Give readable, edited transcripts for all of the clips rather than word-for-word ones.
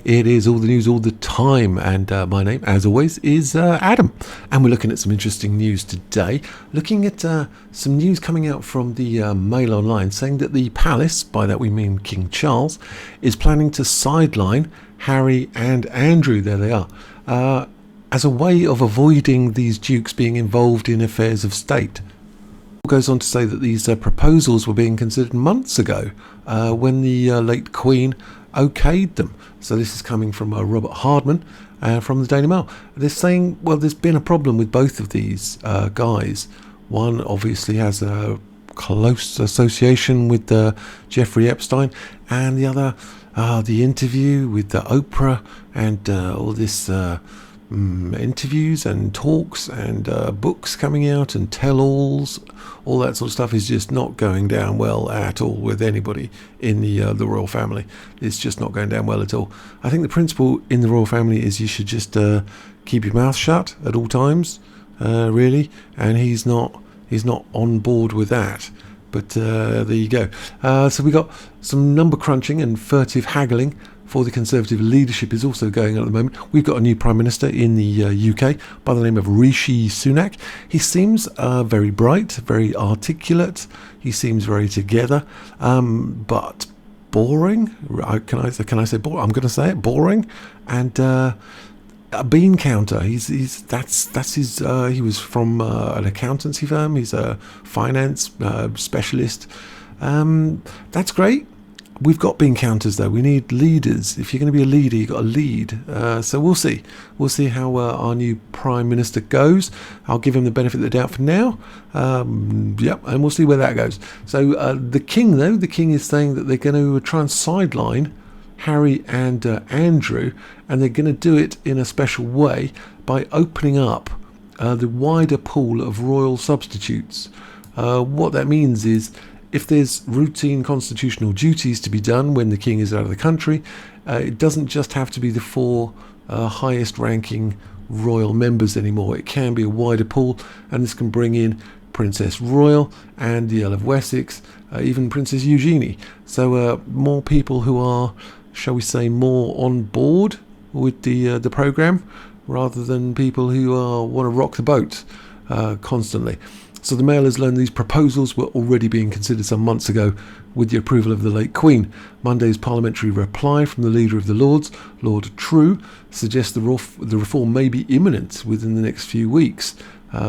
It is all the news all the time, and my name, as always, is Adam. And we're looking at some interesting news today. Looking at some news coming out from the Mail Online, saying that the palace, by that we mean King Charles, is planning to sideline Harry and Andrew. There they are, as a way of avoiding these dukes being involved in affairs of state. It goes on to say that these proposals were being considered months ago when the late Queen okayed them. So this is coming from Robert Hardman from the Daily Mail. They're saying, well, there's been a problem with both of these guys. One obviously has a close association with Jeffrey Epstein, and the other, the interview with Oprah and all this interviews and talks and books coming out and tell-alls, all that sort of stuff is just not going down well at all with anybody in the royal family. It's just not going down well at all. I think the principle in the royal family is you should just keep your mouth shut at all times, really, and he's not on board with that. But there you go. So we got some number crunching and furtive haggling for the Conservative leadership is also going on at the moment. We've got a new Prime Minister in the UK by the name of Rishi Sunak. He seems very bright, very articulate. He seems very together, but boring. Can I say boring? I'm going to say it, boring. And a bean counter. That's his. He was from an accountancy firm. He's a finance specialist. That's great. We've got bean counters though. We need leaders. If you're going to be a leader, you've got to lead. So we'll see. We'll see how our new Prime Minister goes. I'll give him the benefit of the doubt for now. And we'll see where that goes. So the King, though, the King is saying that they're going to try and sideline Harry and Andrew, and they're going to do it in a special way by opening up the wider pool of royal substitutes. What that means is, if there's routine constitutional duties to be done when the King is out of the country, it doesn't just have to be the four highest ranking royal members anymore. It can be a wider pool, and this can bring in Princess Royal and the Earl of Wessex, even Princess Eugenie. So more people who are, shall we say, more on board with the programme, rather than people who want to rock the boat constantly. So the Mail has learned these proposals were already being considered some months ago with the approval of the late Queen. Monday's parliamentary reply from the leader of the Lords, Lord True, suggests the reform may be imminent within the next few weeks.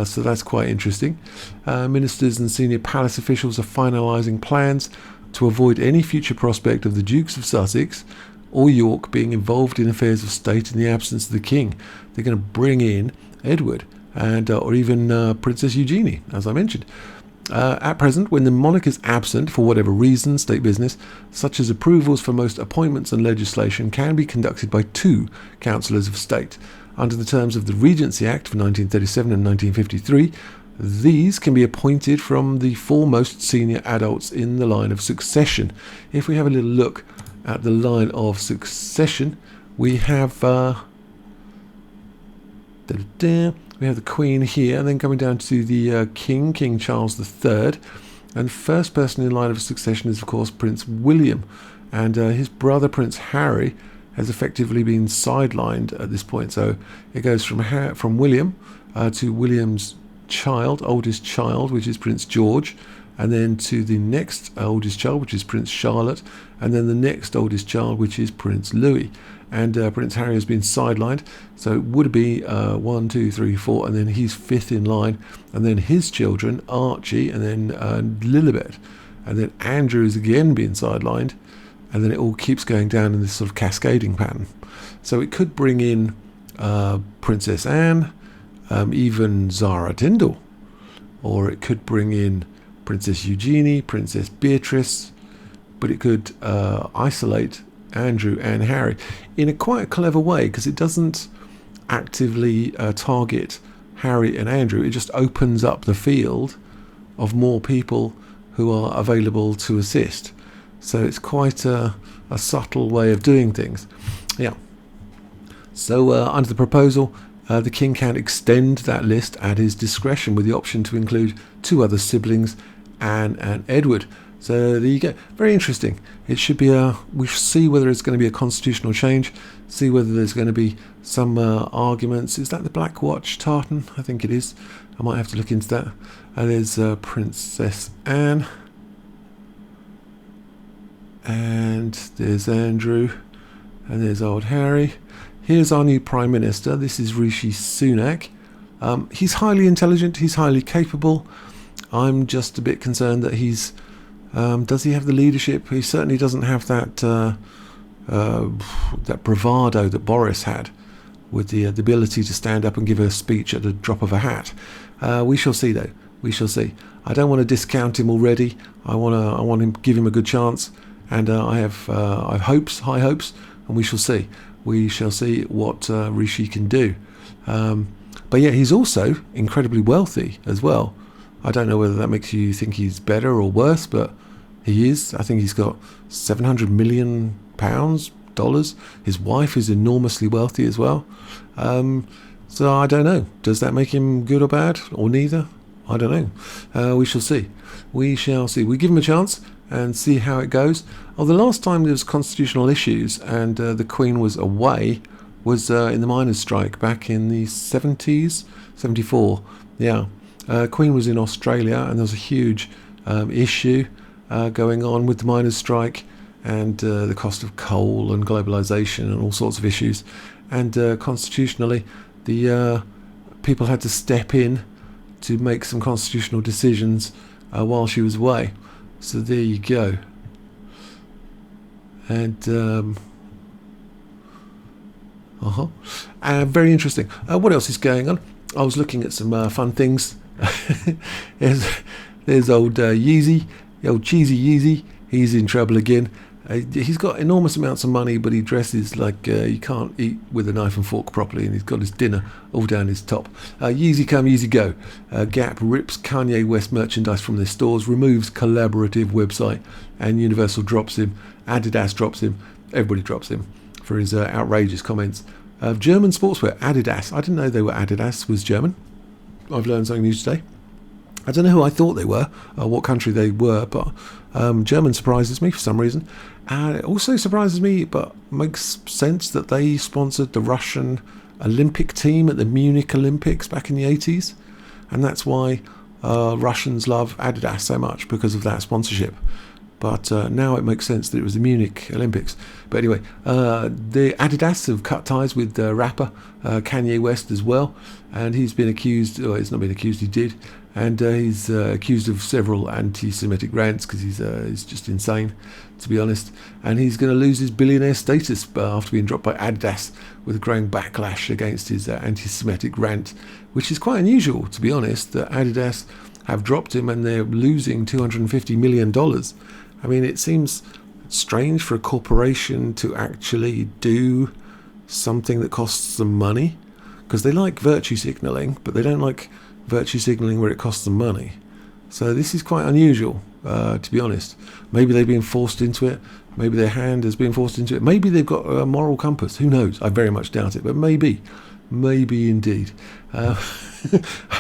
So that's quite interesting. Ministers and senior palace officials are finalising plans to avoid any future prospect of the Dukes of Sussex or York being involved in affairs of state in the absence of the King. They're going to bring in Edward and or even Princess Eugenie, as I mentioned. At present, when the monarch is absent for whatever reason, state business, such as approvals for most appointments and legislation can be conducted by two councillors of state. Under the terms of the Regency Act of 1937 and 1953, these can be appointed from the foremost senior adults in the line of succession. If we have a little look at the line of succession, we have we have the Queen here, and then coming down to the King Charles III, and first person in line of succession is of course Prince William, and his brother Prince Harry has effectively been sidelined at this point. So it goes from William to William's oldest child, which is Prince George, and then to the next oldest child, which is Prince Charlotte, and then the next oldest child, which is Prince Louis. And Prince Harry has been sidelined, so it would be 1, 2, 3, 4, and then he's fifth in line, and then his children, Archie, and then Lilibet, and then Andrew is again being sidelined, and then it all keeps going down in this sort of cascading pattern. So it could bring in Princess Anne, even Zara Tindall, or it could bring in Princess Eugenie, Princess Beatrice, but it could isolate Andrew and Harry in a quite clever way, because it doesn't actively target Harry and Andrew. It just opens up the field of more people who are available to assist. So it's quite a subtle way of doing things. Yeah. So under the proposal, the King can extend that list at his discretion, with the option to include two other siblings, Anne and Edward. So there you go. Very interesting. It should be we should see whether it's going to be a constitutional change, see whether there's going to be some arguments. Is that the Black Watch tartan? I think it is. I might have to look into that. There's Princess Anne. And there's Andrew. And there's old Harry. Here's our new Prime Minister. This is Rishi Sunak. He's highly intelligent. He's highly capable. I'm just a bit concerned that does he have the leadership? He certainly doesn't have that that bravado that Boris had, with the ability to stand up and give a speech at the drop of a hat. We shall see, though. We shall see. I don't want to discount him already. I want to give him a good chance, and I have high hopes, and we shall see. We shall see what Rishi can do. But yeah, he's also incredibly wealthy as well. I don't know whether that makes you think he's better or worse, but he is. I think he's got £700 million, dollars. His wife is enormously wealthy as well. So I don't know. Does that make him good or bad, or neither? I don't know. We shall see. We shall see. We give him a chance and see how it goes. Oh, the last time there was constitutional issues and the Queen was away was in the miners' strike back in the 70s, 74. Yeah. Queen was in Australia, and there was a huge issue going on with the miners' strike and the cost of coal and globalisation and all sorts of issues. And constitutionally, the people had to step in to make some constitutional decisions while she was away. So there you go. And very interesting. What else is going on? I was looking at some fun things. there's old Yeezy, the old cheesy Yeezy. He's in trouble again. He's got enormous amounts of money, but he dresses like you can't eat with a knife and fork properly, and he's got his dinner all down his top. Yeezy come, Yeezy go. Gap rips Kanye West merchandise from their stores, removes collaborative website, and Universal drops him. Adidas drops him. Everybody drops him for his outrageous comments. German sportswear, Adidas. I didn't know they were Adidas was German. I've learned something new today. I don't know who I thought they were, what country they were, but German surprises me for some reason. It also surprises me, but makes sense, that they sponsored the Russian Olympic team at the Munich Olympics back in the 80s. And that's why Russians love Adidas so much, because of that sponsorship. But now it makes sense that it was the Munich Olympics. But anyway, the Adidas have cut ties with rapper Kanye West as well. And he's been accused, or he's not been accused, he did. And he's accused of several anti-semetic rants, because he's just insane, to be honest. And he's going to lose his billionaire status after being dropped by Adidas, with a growing backlash against his anti-semetic rant, which is quite unusual, to be honest, that Adidas have dropped him and they're losing $250 million. I mean, it seems strange for a corporation to actually do something that costs them money, because they like virtue signalling, but they don't like virtue signalling where it costs them money. So this is quite unusual, to be honest. Maybe they've been forced into it. Maybe their hand has been forced into it. Maybe they've got a moral compass. Who knows? I very much doubt it, but maybe indeed. I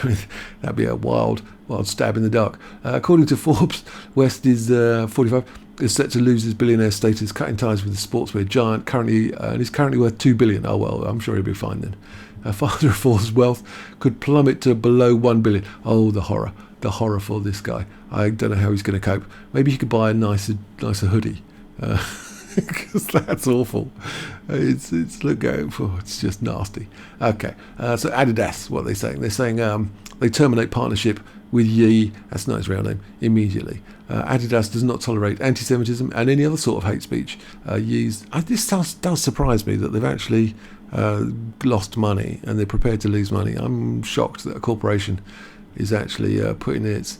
mean, that'd be a wild stab in the dark. According to Forbes, West is 45, is set to lose his billionaire status, cutting ties with the sportswear giant. And is currently worth $2 billion. Oh well, I'm sure he'll be fine then. Father of four's wealth could plummet to below $1 billion. Oh, the horror for this guy. I don't know how he's going to cope. Maybe he could buy a nicer hoodie, because that's awful. It's just nasty. Okay, so Adidas, what are they saying? They're saying they terminate partnership with Ye, that's not his real name, immediately. Adidas does not tolerate anti-Semitism and any other sort of hate speech. This does surprise me that they've actually lost money and they're prepared to lose money. I'm shocked that a corporation is actually putting its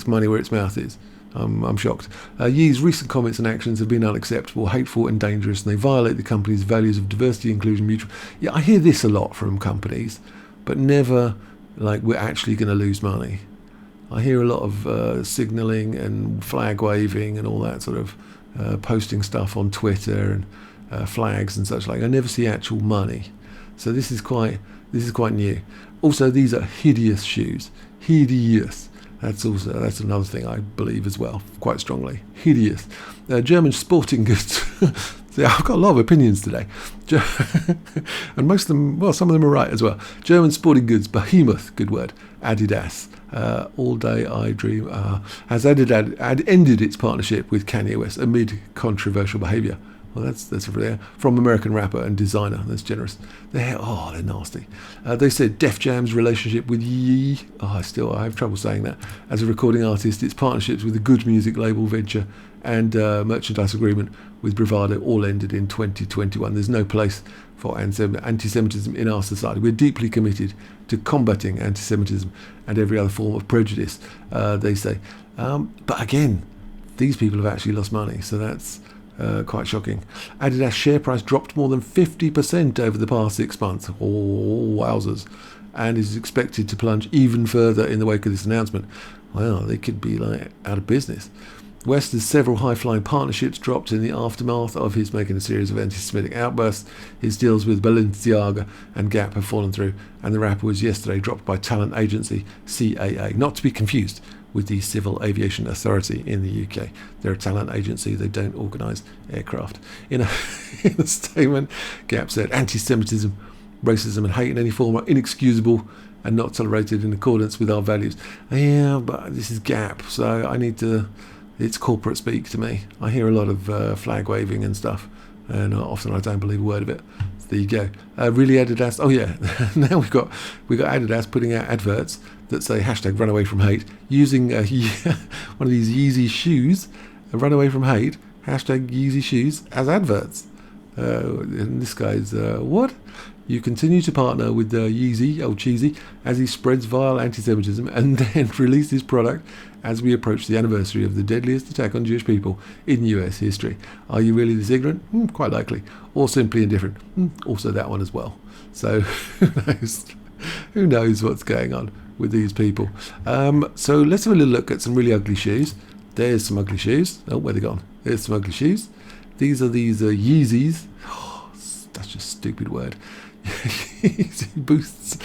money where its mouth is. I'm shocked. Ye's recent comments and actions have been unacceptable, hateful and dangerous, and they violate the company's values of diversity, inclusion, mutual... Yeah, I hear this a lot from companies, but never like we're actually going to lose money. I hear a lot of signalling and flag waving and all that sort of posting stuff on Twitter and flags and such like. I never see actual money. So this is quite new. Also, these are hideous shoes. Hideous. That's another thing I believe as well, quite strongly. Hideous. German sporting goods. See, I've got a lot of opinions today, and most of them, well, some of them are right as well. German sporting goods behemoth, good word, Adidas. All day I dream has ended its partnership with Kanye West amid controversial behaviour. Well, that's from American rapper and designer. That's generous. They're nasty. They said Def Jam's relationship with Ye. I have trouble saying that. As a recording artist, its partnerships with the Good Music label venture and merchandise agreement with Bravado all ended in 2021. There's no place for anti-Semitism in our society. We're deeply committed to combating anti-Semitism and every other form of prejudice, they say. But again, these people have actually lost money, so that's quite shocking. Adidas share price dropped more than 50% over the past 6 months. Oh, wowzers. And is expected to plunge even further in the wake of this announcement. Well, they could be out of business. West has several high-flying partnerships dropped in the aftermath of his making a series of anti-Semitic outbursts. His deals with Balenciaga and Gap have fallen through, and the rapper was yesterday dropped by talent agency CAA, not to be confused with the Civil Aviation Authority in the UK. They're a talent agency, they don't organise aircraft. In a statement, Gap said, anti-Semitism, racism and hate in any form are inexcusable and not tolerated in accordance with our values. Yeah, but this is Gap, so it's corporate speak to me. I hear a lot of flag waving and stuff, and often I don't believe a word of it. So there you go. Really, Adidas. Oh yeah, now we've got Adidas putting out adverts that say hashtag run away from hate, using one of these Yeezy shoes, run away from hate, hashtag Yeezy shoes as adverts. And this guy's what? You continue to partner with Yeezy, old cheesy, as he spreads vile anti-Semitism and then release his product as we approach the anniversary of the deadliest attack on Jewish people in US history. Are you really this ignorant? Quite likely. Or simply indifferent. Also that one as well. So who knows what's going on with these people. So let's have a little look at some really ugly shoes. There's some ugly shoes. Oh, where they gone? There's some ugly shoes. These are these Yeezys. Oh, that's just a stupid word. Yeezy Boosts.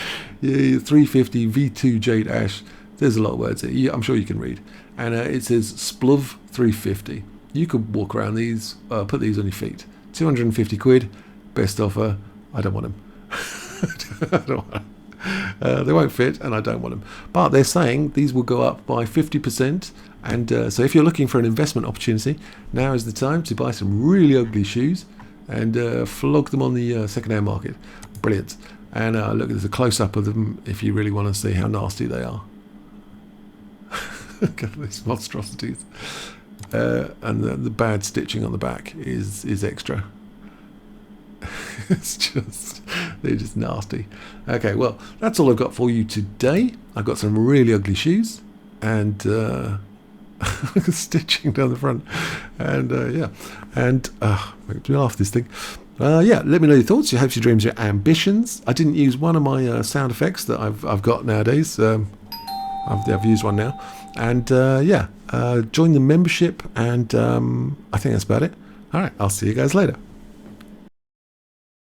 Yeah, 350 V2 Jade Ash. There's a lot of words here. I'm sure you can read. And it says Spluv 350. You could walk around these, put these on your feet. 250 quid. Best offer. I don't want them. I don't want them. They won't fit, and I don't want them. But they're saying these will go up by 50%. And so if you're looking for an investment opportunity, now is the time to buy some really ugly shoes and flog them on the second-hand market. Brilliant. And look, there's a close-up of them if you really want to see how nasty they are. Look at these monstrosities. And the bad stitching on the back is extra. They're just nasty. Okay, well, that's all I've got for you today. I've got some really ugly shoes and stitching down the front, and makes me laugh, this thing. Let me know your thoughts, your hopes, your dreams, your ambitions. I didn't use one of my sound effects that I've got nowadays. I've used one now, and join the membership, and I think that's about it. All right, I'll see you guys later.